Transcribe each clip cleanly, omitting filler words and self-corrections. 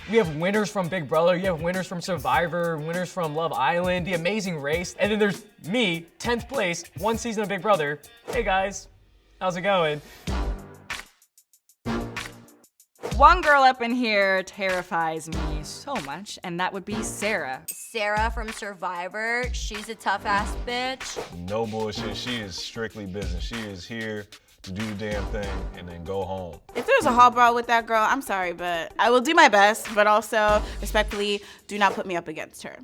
We have winners from Big Brother, you have winners from Survivor, winners from Love Island, The Amazing Race, and then there's me, 10th place, 1 season of Big Brother. Hey guys, how's it going? One girl up in here terrifies me so much, and that would be Sarah. Sarah from Survivor, she's a tough ass bitch. No bullshit, she is strictly business. She is here to do the damn thing and then go home. If there's a hall brawl with that girl, I'm sorry, but I will do my best, but also respectfully, do not put me up against her.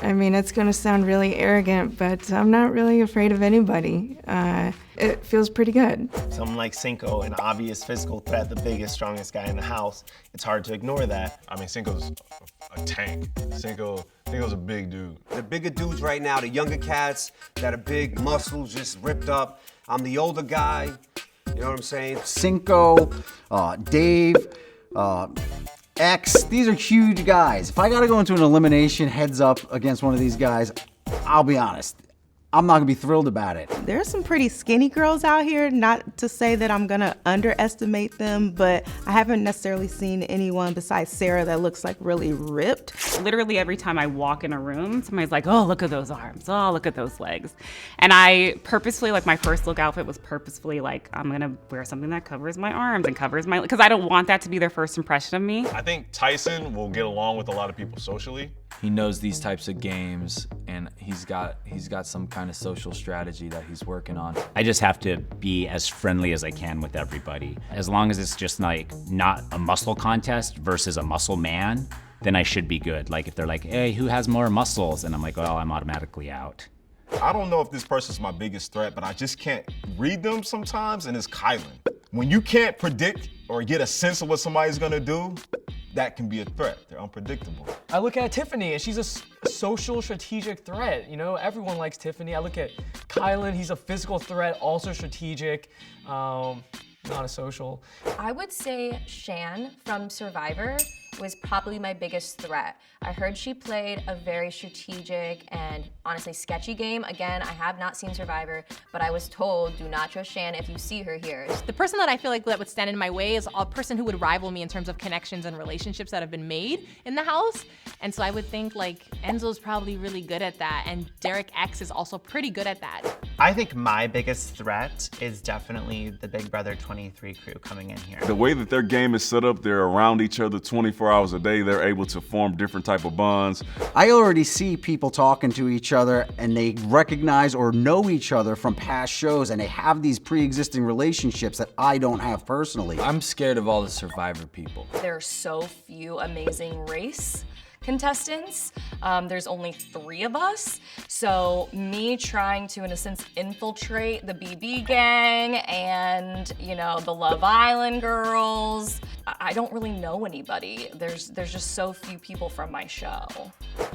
I mean, it's gonna sound really arrogant, but I'm not really afraid of anybody. It feels pretty good. Someone like Cinco, an obvious physical threat, the biggest, strongest guy in the house, it's hard to ignore that. I mean, Cinco's a tank. Cinco's a big dude. The bigger dudes right now, the younger cats that are big, muscles just ripped up. I'm the older guy, you know what I'm saying? Cinco, Dave, X, these are huge guys. If I gotta go into an elimination heads up against one of these guys, I'll be honest, I'm not gonna be thrilled about it. There's some pretty skinny girls out here, not to say that I'm gonna underestimate them, but I haven't necessarily seen anyone besides Sarah that looks like really ripped. Literally every time I walk in a room, somebody's like, oh, look at those arms, oh, look at those legs. And I purposefully, like my first look outfit was purposefully like, I'm gonna wear something that covers my arms and covers my, because I don't want that to be their first impression of me. I think Tyson will get along with a lot of people socially. He knows these types of games, and he's got some kind of social strategy that he's working on. I just have to be as friendly as I can with everybody. As long as it's just like not a muscle contest versus a muscle man, then I should be good. Like if they're like, hey, who has more muscles? And I'm like, well, I'm automatically out. I don't know if this person's my biggest threat, but I just can't read them sometimes, and it's Kylan. When you can't predict or get a sense of what somebody's gonna do, that can be a threat. They're unpredictable. I look at Tiffany, and she's a social strategic threat. You know, everyone likes Tiffany. I look at Kylan, he's a physical threat, also strategic, not a social. I would say Shan from Survivor was probably my biggest threat. I heard she played a very strategic and honestly sketchy game. Again, I have not seen Survivor, but I was told, do not trust Shan if you see her here. The person that I feel like that would stand in my way is a person who would rival me in terms of connections and relationships that have been made in the house. And so I would think like Enzo's probably really good at that, and Derek X is also pretty good at that. I think my biggest threat is definitely the Big Brother 23 crew coming in here. The way that their game is set up, they're around each other 24 hours a day. They're able to form different type of bonds. I already see people talking to each other, and they recognize or know each other from past shows, and they have these pre-existing relationships that I don't have personally. I'm scared of all the Survivor people. There are so few amazing race contestants. There's only 3 of us. So me trying to, in a sense, infiltrate the BB gang and, you know, the Love Island girls, I don't really know anybody. There's just so few people from my show.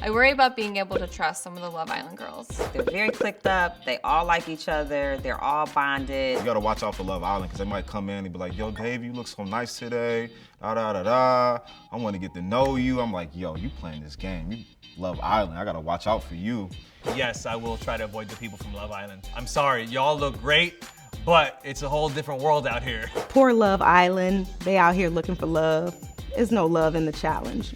I worry about being able to trust some of the Love Island girls. They're very clicked up, they all like each other, they're all bonded. You gotta watch out for Love Island, because they might come in and be like, yo, Dave, you look so nice today, da-da-da-da. I wanna get to know you. I'm like, yo, you playing this game. You Love Island, I gotta watch out for you. Yes, I will try to avoid the people from Love Island. I'm sorry, y'all look great, but it's a whole different world out here. Poor Love Island, they out here looking for love. There's no love in the challenge.